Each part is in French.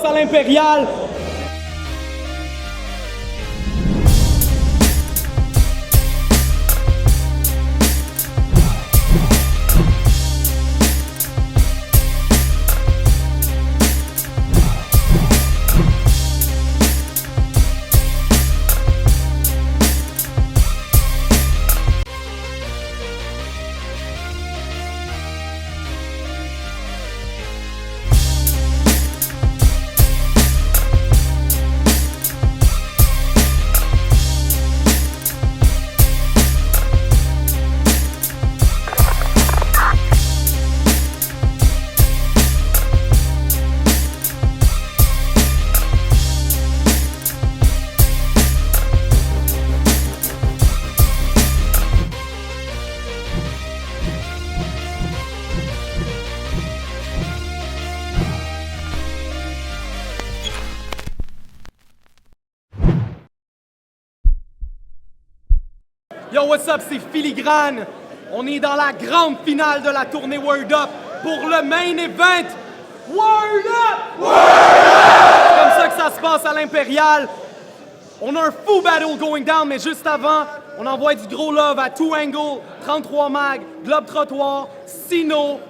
à l'Impérial. Yo, what's up, c'est Filigrane. On est dans la grande finale de la tournée Word Up pour le main event. Word Up! Word Up! C'est comme ça que ça se passe à l'Impérial. On a un fou battle going down, mais juste avant, on envoie du gros love à Two Angle, 33 Mag, Globe Trottoir, Sino.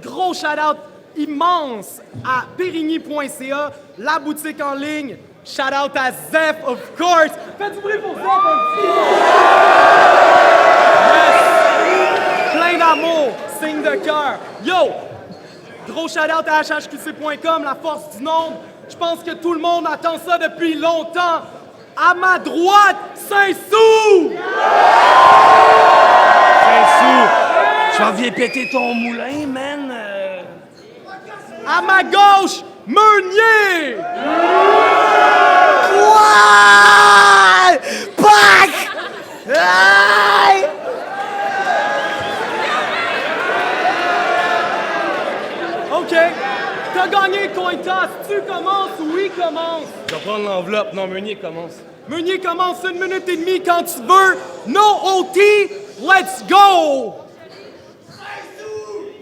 Gros shout-out immense à Périgny.ca, la boutique en ligne. Shout-out à Zeph, of course! Faites du bruit pour Zeph, un petit! Yes! Plein d'amour, signe de cœur. Yo! Gros shout-out à hhqc.com, la force du nombre. Je pense que tout le monde attend ça depuis longtemps. À ma droite, Saint-Sou! Saint-Sou, j'en viens péter ton moulin, man. À ma gauche, Meunier! Ouais! Pac! Aïe! OK. T'as gagné le coin toss. Tu commences ou il commence? Je vais prendre l'enveloppe. Non, Meunier commence. Meunier commence 1 minute et demie quand tu veux. No OT, let's go!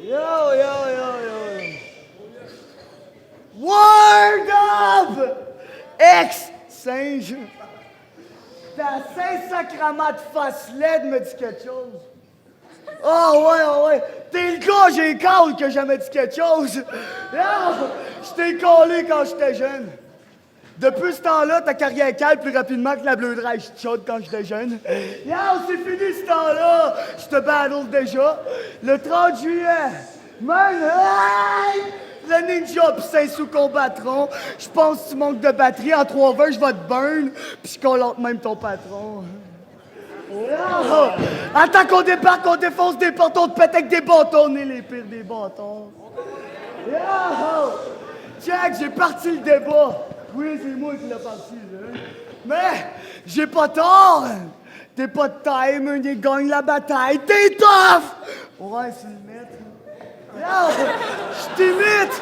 Yo, yo, yo, yo. Word Up! Ex-singe. Ta Saint-Sacrament de face laide me dit quelque chose. Oh ouais. T'es le gars, j'ai calé que jamais dit quelque chose. Je t'ai collé quand j'étais jeune. Depuis ce temps-là, ta carrière cale plus rapidement que la Bleu Dry chaude quand j'étais jeune. Yo, c'est fini ce temps-là. Je te battle déjà. Le 30 juillet. Man, hey! Le ninja pis Saint-Sou combattront. Je pense que tu manques de batterie. En 3 verres, je vais te burn. Pis je collante même ton patron. Oh! Attends qu'on débarque, qu'on défonce des portes, on te pète avec des bâtons. On est les pires des bâtons. Yo! Check, j'ai parti le débat. Oui, c'est moi qui l'ai parti, là. Mais j'ai pas tort. T'es pas de taille, Meunier gagne la bataille. T'es tough! Ouais, c'est le maître. Yo! Je t'imite!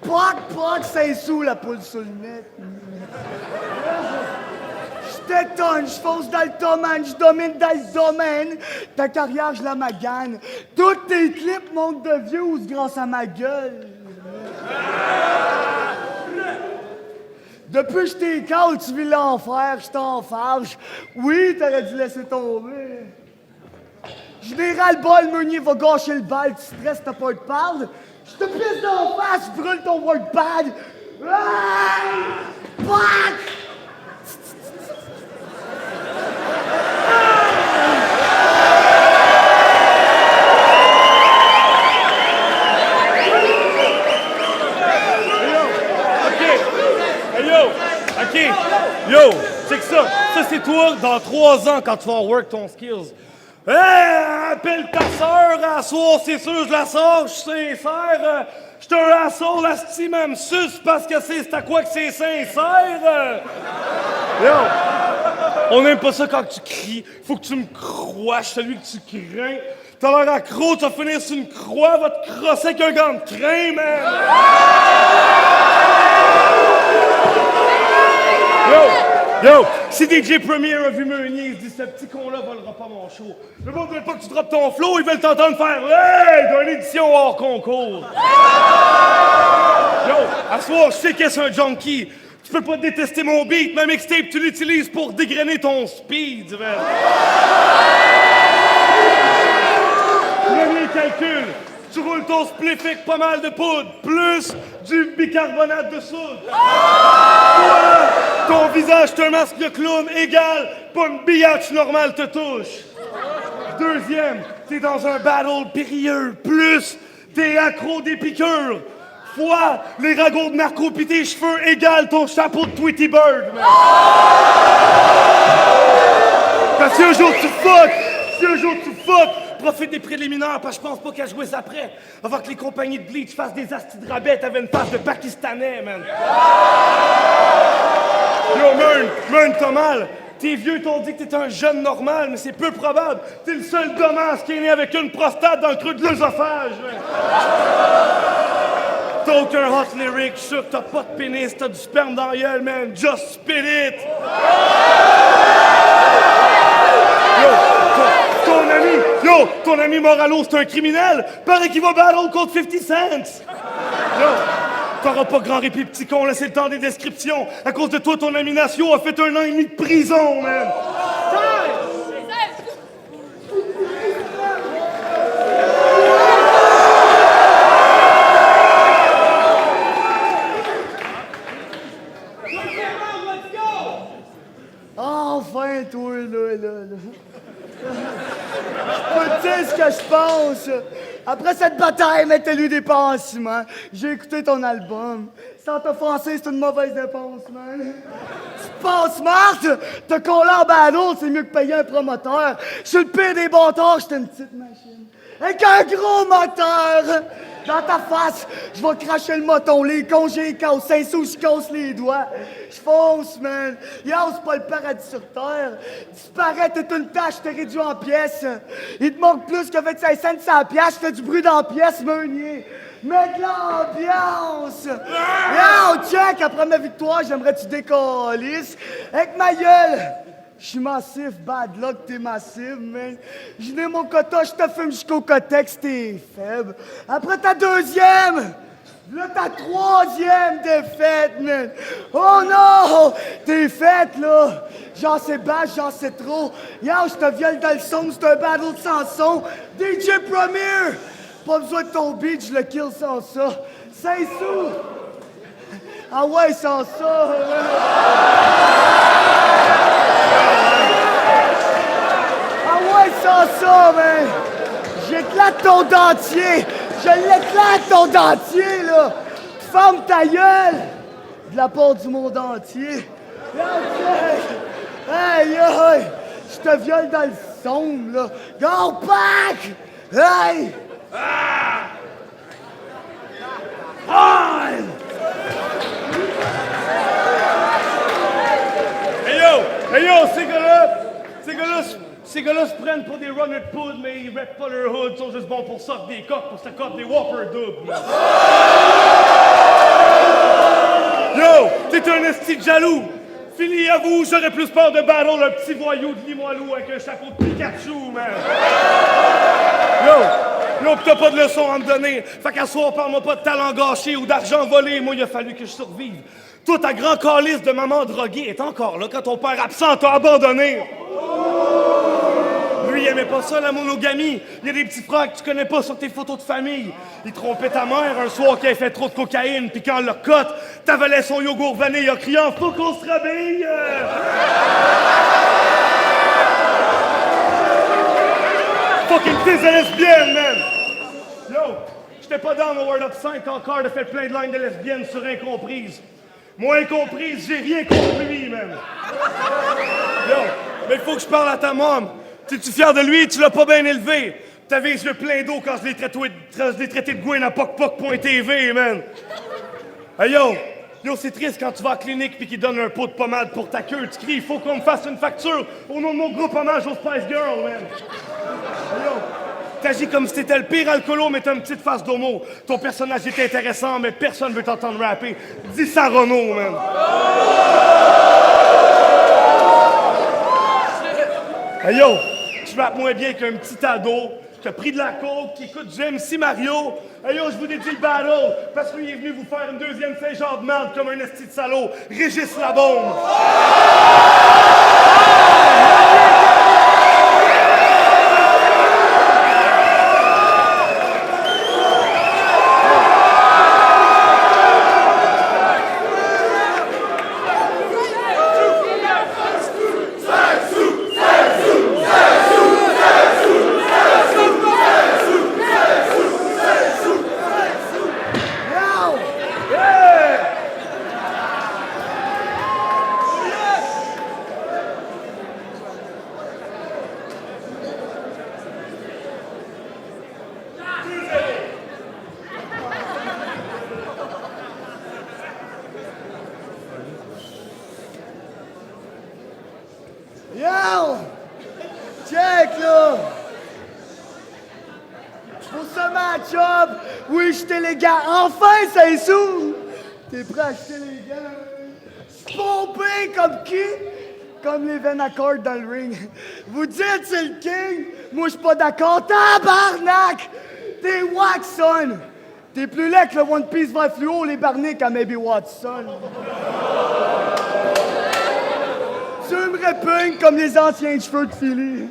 Poc, Saint-Sou, la poule sur le net. Je t'étonne, je fonce dans le domaine, je domine dans le domaine. Ta carrière, je la magane. Toutes tes clips montent de views grâce à ma gueule. Depuis que je t'ai calé, tu vis l'enfer, je t'enfarge. Oui, t'aurais dû laisser tomber. Je n'ai ras le bol, Meunier va gâcher le bal, tu stresses, t'as pas de parle. Je te pisse d'en face, je brûle ton workpad. Pac! Yo, check ça. Ça, c'est toi dans 3 ans quand tu vas work ton skills. Hey, appelle ta sœur à soir, c'est sûr, je la sors, je suis sincère. Je te assaut, la stime, elle me suce parce que c'est à quoi que c'est sincère. Yo, on n'aime pas ça quand tu cries. Faut que tu me crois, celui que tu crains. T'as l'air accro, tu vas finir sur une croix, va te crosser avec un gant de crin, man. Yo, si DJ Premier a vu Meunier, se dit, ce petit con-là volera pas mon show. Le monde veut pas que tu droppes ton flow, ils veulent t'entendre faire « Hey! » d'une édition hors concours. Yo, à ce soir, je sais qu'est-ce un junkie. Tu peux pas détester mon beat, ma mixtape, tu l'utilises pour dégrainer ton speed, man. Premier calcul, tu roules ton spliff avec pas mal de poudre, plus du bicarbonate de soude. Toi, ton visage, c'est un masque de clown égal, pas une biatch normale te touche. Deuxième, t'es dans un battle périlleux, plus t'es accro des piqûres. Fois, les ragots de narco pis tes cheveux égale ton chapeau de Tweety Bird, man. Parce que si un jour tu fuck, profite des préliminaires, parce que je pense pas qu'à jouer ça après. Avant que les compagnies de bleach fassent des astis de rabais, t'avais une face de Pakistanais, man. Yo, man, t'as mal. Tes vieux t'ont dit que t'es un jeune normal, mais c'est peu probable. T'es le seul dommage qui est né avec une prostate dans le creux de l'œsophage, man. T'as aucun hot lyric, je suis sûr que t'as pas de pénis, t'as du sperme dans la gueule, man. Just spit it! Ton ami Moralo, c'est un criminel. Paraît qu'il va battle contre 50 Cent. Yo, t'auras pas grand répit, petit con, là, c'est le temps des descriptions. À cause de toi, ton ami Natio a fait 1 an et demi de prison, man. Enfin, toi, là. Je peux te dire ce que je pense. Après cette bataille, mettez-lui des pansements. J'ai écouté ton album. Sans t'offenser, c'est une mauvaise dépense, man. Tu penses smart? Te coller en battle, c'est mieux que payer un promoteur. Je suis le pire des bâtards, j'étais une petite machine. Avec un gros moteur! Dans ta face, je vais cracher le moton, les congés cassent, 5 sous, je casse les doigts. Je fonce, man. Yo, c'est pas le paradis sur terre. Disparaître, t'es une tâche, t'es réduit en pièces. Il te manque plus que 25 cents sur la pièce, je fais du bruit dans la pièce, meunier. Mets de l'ambiance! Yo, check, après ma victoire, j'aimerais que tu décollisses. Avec ma gueule! Je suis massif, bad luck, t'es massif, man. Je n'ai mon quota, je te fume jusqu'au cotex, t'es faible. Après ta deuxième, là ta troisième défaite, man. Oh non, t'es faite, là. J'en sais bas, j'en sais trop. Yo, je te viole dans le son, c'est un battle sans son. DJ Premier, pas besoin de ton beat, je le kill sans ça. 5 sous. Ah ouais, sans ça. Sans ça, man! J'éclate ton dentier! Je l'éclate ton dentier, là! Ferme ta gueule! De la part du monde entier! Hey, hey! Je te viole dans le son, là! Go back! Hey! Hey yo, ces gars-là se prennent pour des runners de poudre, mais ils rappent pas leur hood, ils sont juste bons pour sortir des coques, pour se coffre des Whopper doubles. Yo, t'es un esti de jaloux. Fini à vous, j'aurais plus peur de battle un petit voyou de Limoilou avec un chapeau de Pikachu, man. Yo, pis t'as pas de leçon à me donner. Fait qu'à soir, parle-moi pas de talent gâché ou d'argent volé. Moi, il a fallu que je survive. Toi, ta grand calice de maman droguée est encore là quand ton père absent t'a abandonné. Lui, il aimait pas ça, la monogamie. Il y a des petits frères que tu connais pas sur tes photos de famille. Il trompait ta mère un soir qui avait fait trop de cocaïne, puis quand le cote, t'avalais son yogourt vanille en criant « Faut qu'on se rhabille! » Fucking t'es lesbienne, man! Yo, j'étais pas dans le Word Up 5 encore de faire plein de lignes de lesbiennes sur Incomprise. Moi, Incomprise, j'ai rien compris, man! Yo, mais il faut que je parle à ta mom. T'es-tu fier de lui? Tu l'as pas bien élevé. T'avais les yeux pleins d'eau quand je l'ai traité de Gwen à PocPoc.tv, man. Hey yo, c'est triste quand tu vas à la clinique pis qu'ils donnent un pot de pommade pour ta queue. Tu cries, il faut qu'on me fasse une facture au nom de mon groupe hommage aux Spice Girls, man. Hey yo, t'agis comme si t'étais le pire alcoolo, mais t'as une petite face d'homo. Ton personnage était intéressant, mais personne veut t'entendre rapper. Dis ça, Renaud, man. Hey yo, je rappe moins bien qu'un petit ado qui a pris de la coke, qui écoute MC Mario. Hey yo, je vous dédie le battle parce qu'il est venu vous faire une deuxième Saint-Jean de merde comme un esti de salaud. Régis Labombe. Yo! Check, là! Pour ce match-up, oui, j'étais les gars. Enfin, c'est sous! T'es prêt à acheter les gars? Pompé comme qui? Comme les Venaccord dans le ring. Vous dites c'est le king? Moi, je suis pas d'accord. Tabarnak! T'es Waxon! T'es plus laid que le One Piece vert fluo, les barniques à Maybe Watson. Tu me répugnes comme les anciens cheveux de Philly.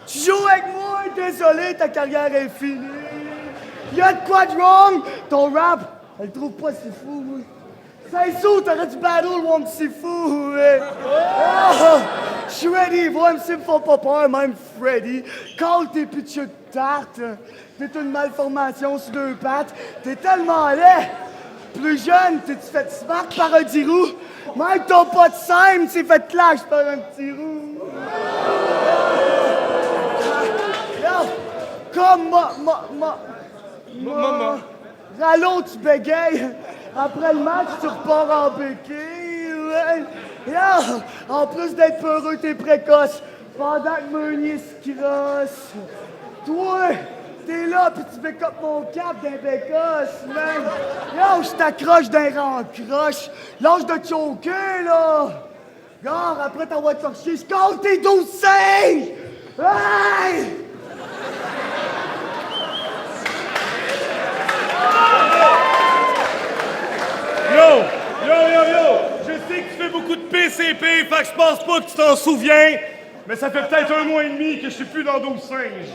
Tu joues avec moi, désolé, ta carrière est finie. Y'a de quoi de wrong? Ton rap, elle trouve pas si fou, oui. C'est sous, t'aurais dû battle One si fou, oui. Oh, je suis ready, vos MC me font pas peur, même Freddy. Call tes pitcheux de tarte. T'es une malformation sur deux pattes. T'es tellement laid. Plus jeune, t'es-tu fait smart par un dirou? Même ton pas de scène, t'es fait clash par un petit roux. Yo, comme Rallon, tu bégayes. Après le match, tu repars en béquille. Ouais. Yo, en plus d'être peureux, t'es précoce. Pendant que Meunier se crosse. Toi, t'es là pis tu bécopes mon cap d'un bécosse, man. Yo, je t'accroche d'un rancroche. Lâche de choquer, là. Gare, après t'envoies te faire chier, je compte tes 12 singes! Hey! Yo! Je sais que tu fais beaucoup de PCP, fait que je pense pas que tu t'en souviens, mais ça fait peut-être 1 mois et demi que je suis plus dans 12 singes.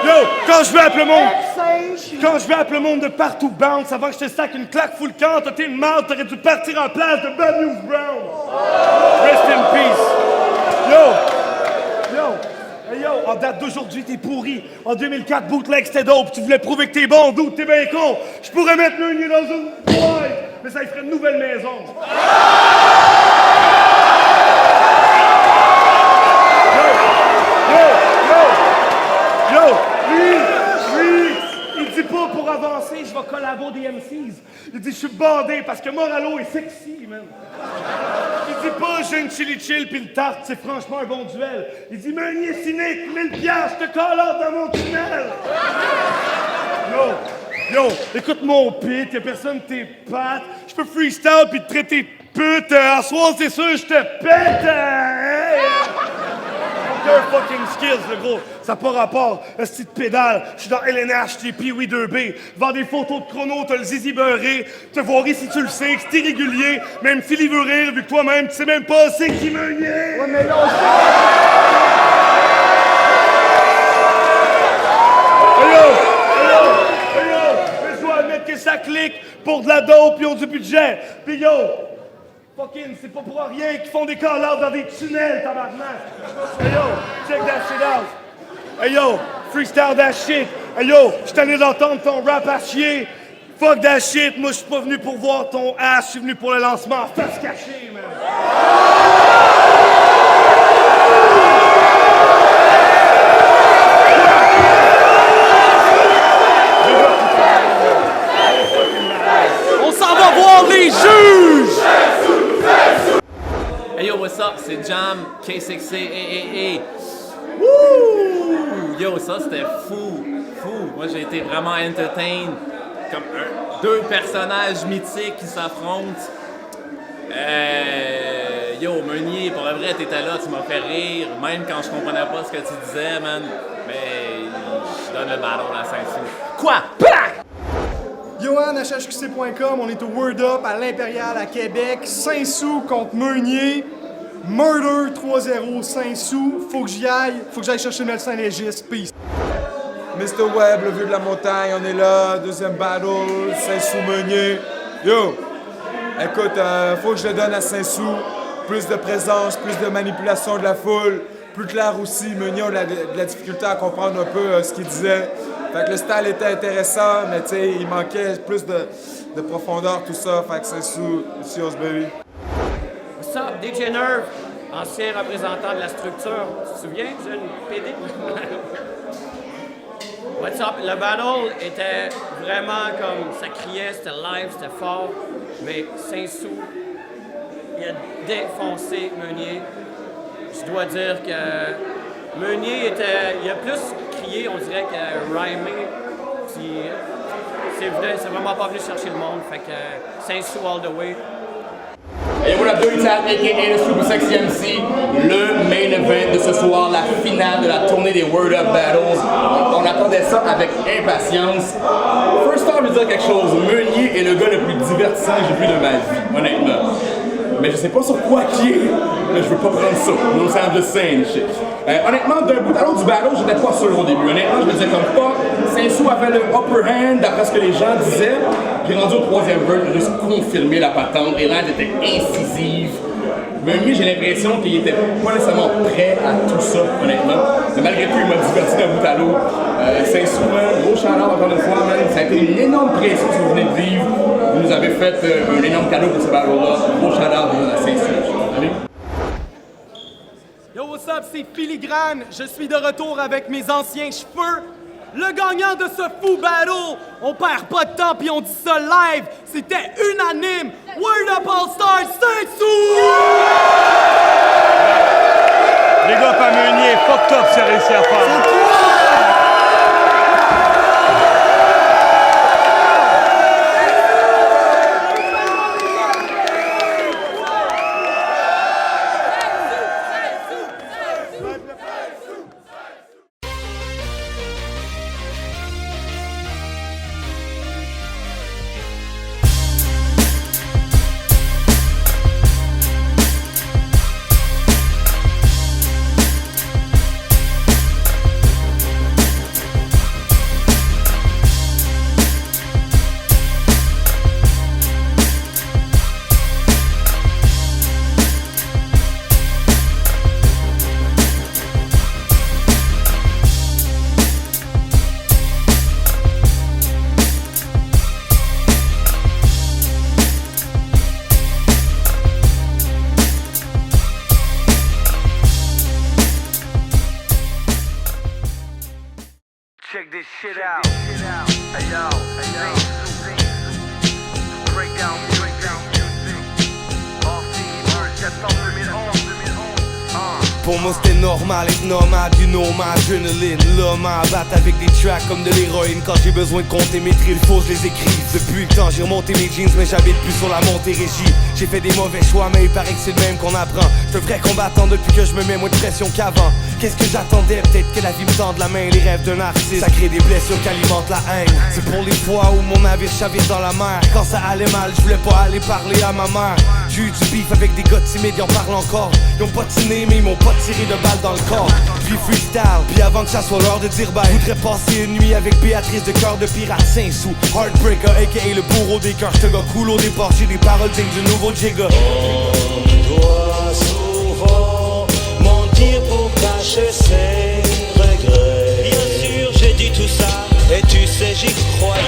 Yo! Quand je vais appeler le monde... Quand je vais appeler le monde de partout bounce, avant que je te sac une claque full camp, t'es une marde, t'aurais dû partir en place de Bad News Brown. Rest in peace. Yo, en date d'aujourd'hui, t'es pourri. En 2004, bootleg, c'était dope. Tu voulais prouver que t'es bon, doute, t'es bien con. Je pourrais mettre le nid dans une boîte, mais ça y ferait une nouvelle maison. Il dit pas pour avancer, je vais collaborer des MCs. Il dit je suis bandé parce que Moralo est sexy, man. Il dit pas j'ai une chili chill pis le tarte, c'est franchement un bon duel. Il dit Meunier cynique, 1000 piastres, je te call out dans mon tunnel. Yo, écoute mon pit, y'a personne tes pattes. Je peux freestyle pis te traiter de pute. À soir, c'est sûr, je te pète. Hey. Aucun fucking skills, le gros. Ça n'a pas rapport. Un style pédale. Je suis dans LNH, t'es Pee-Wee 2B. Vends des photos de chrono, t'as le zizi beurré. Te voir si tu le sais, que c'est irrégulier. Même Philly veut rire, vu que toi-même, tu sais même pas c'est qui Meunier. Ouais, mais là, Mais je dois admettre que ça clique pour de la dope, ils ont du budget. Pis yo, fucking, c'est pas pour rien qu'ils font des call-outs dans des tunnels, tabarnak. Hey yo, check that shit out. Hey yo, freestyle that shit. Hey yo, j'suis tanné d'entendre ton rap à chier. Fuck that shit, moi j'suis pas venu pour voir ton ass, j'suis venu pour le lancement. Face cachée, man. On s'en va voir les juges! Hey yo, what's up? C'est Jam, K6C, Woo! Yo, ça c'était fou. Moi j'ai été vraiment entertained. Comme deux personnages mythiques qui s'affrontent. Yo, Meunier, pour le vrai, t'étais là, tu m'as fait rire, même quand je comprenais pas ce que tu disais, man. Mais je donne le ballon à Saint-Sou. Quoi? Johan, HHQC.com, on est au Word Up à l'Impérial à Québec. Saint-Sou contre Meunier. Murder 3-0, Saint-Sou. Faut que j'aille chercher le médecin légiste. Peace. Mr. Webb, le vieux de la montagne, on est là. Deuxième battle, Saint-Sou Meunier. Yo! Écoute, faut que je le donne à Saint-Sou. Plus de présence, plus de manipulation de la foule. Plus clair aussi, Meunier a de la difficulté à comprendre un peu ce qu'il disait. Fait que le style était intéressant, mais tu sais, il manquait plus de profondeur, tout ça. Fait que Saint-Sou, it's yours, baby. What's up, DJ Nerve, ancien représentant de la structure. Tu te souviens, jeune PD? What's up? Le battle était vraiment comme ça criait, c'était live, c'était fort. Mais Saint-Sou, il a défoncé Meunier. Je dois dire que Meunier il a plus crié, on dirait que rhymé. Puis c'est vrai, c'est vraiment pas venu chercher le monde. Fait que Saint-Sou all the way. Hey, what up, Dirty Tap, a.k.a. le Super Sexy MC, le main event de ce soir, la finale de la tournée des Word Up Battles. On attendait ça avec impatience. First off, je veux dire quelque chose. Meunier est le gars le plus divertissant que j'ai vu de ma vie, honnêtement. Mais je sais pas sur quoi qui est, mais je veux pas prendre ça. No sound just saying shit. Honnêtement, d'un bout à l'autre du battle, j'étais pas sûr au début. Honnêtement, je me disais comme pas. Saint-Sou avait le upper hand, d'après ce que les gens disaient. Puis rendu au troisième verse, il a juste confirmé la patente. Et là, elle était incisive. Mais lui, j'ai l'impression qu'il était pas nécessairement prêt à tout ça, honnêtement. Mais malgré tout, il m'a diverti d'un bout à l'autre. Saint-Sou, gros shout-out encore une fois, man. Ça a été une énorme pression que vous venez de vivre. Vous nous avez fait un énorme cadeau pour ce battle-là. Gros shout-out à Saint-Sou. Allez. Yo, what's up, c'est Filigrane. Je suis de retour avec mes anciens cheveux. Le gagnant de ce fou battle, on perd pas de temps puis on dit ça live, c'était unanime. Word Up All Stars, Saint-Sou! Les gars, pas Meunier, fuck top, c'est réussi à faire. Check this shit out. Hey yo, breakdown music. All verse, that's all Pour moi c'était normal être nomade, you know ma adrénaline. L'homme à battre avec des tracks comme de l'héroïne. Quand j'ai besoin de compter mes trilles, faut que je les écrive. Depuis le temps j'ai remonté mes jeans mais j'habite plus sur la Montérégie. J'ai fait des mauvais choix mais il paraît que c'est le même qu'on apprend. J'suis un vrai combattant depuis que je me mets moins de pression qu'avant. Qu'est-ce que j'attendais? Peut-être que la vie me tende la main. Les rêves d'un artiste, ça crée des blessures qui alimentent la haine. C'est pour les fois où mon navire chavire dans la mer. Quand ça allait mal, je voulais pas aller parler à ma mère. J'ai eu du beef avec des gars timides, ils en parlent encore. Ils ont pas tiné mais ils m'ont pas tiré de balle dans le corps. Puis freestyle, puis avant que ça soit l'heure de dire bye, voudrais passer une nuit avec Béatrice de cœur de pirate Saint-Sou. Heartbreaker, a.k.a. le bourreau des cœurs. J'te gars cool au départ, j'ai des paroles dignes du nouveau Jigga. On doit souvent mentir pour cacher ses regrets. Bien sûr j'ai dit tout ça, et tu sais j'y croyais.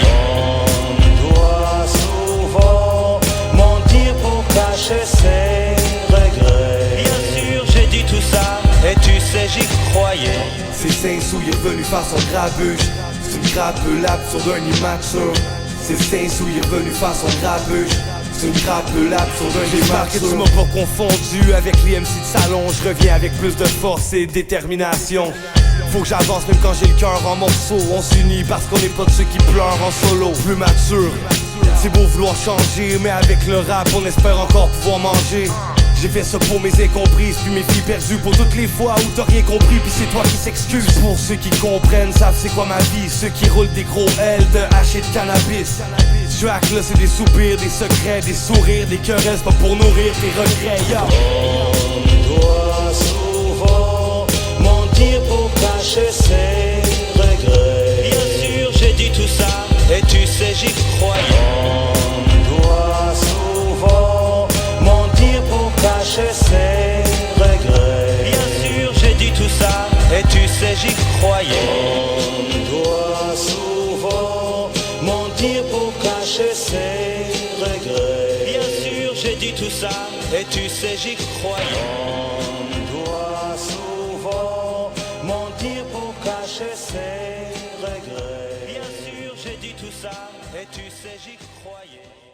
On doit souvent mentir pour cacher ses regrets. Bien sûr j'ai dit tout ça, et tu sais j'y croyais. C'est Saint-Sou, il est revenu faire son grabuge. C'est une grappe sur d'un immature. C'est Saint-Sou, il est revenu faire son grabuge. C'est une grappe sur d'un immature. Que tu m'as pas confondu avec les MC de salon. Je reviens avec plus de force et détermination. Faut que j'avance même quand j'ai le cœur en morceaux. On s'unit parce qu'on n'est pas de ceux qui pleurent en solo. Plus mature, c'est beau vouloir changer, mais avec le rap on espère encore pouvoir manger. J'ai fait ça pour mes incomprises, puis mes filles perdues. Pour toutes les fois où t'as rien compris, puis c'est toi qui s'excuse. Pour ceux qui comprennent, savent c'est quoi ma vie. Ceux qui roulent des gros L de hache et de cannabis. Ce track là c'est des soupirs, des secrets, des sourires, des querelles, c'est pas pour nourrir tes regrets, yo. On doit souvent mentir pour cacher ses regrets. Bien sûr j'ai dit tout ça, et tu sais j'y croyais. On doit souvent mentir pour cacher ses regrets. Bien sûr j'ai dit tout ça, et tu sais j'y croyais. On doit souvent mentir pour cacher ses regrets. Bien sûr j'ai dit tout ça, et tu sais j'y croyais. On doit souvent mentir pour cacher ses regrets. Bien sûr j'ai dit tout ça, et tu sais j'y croyais.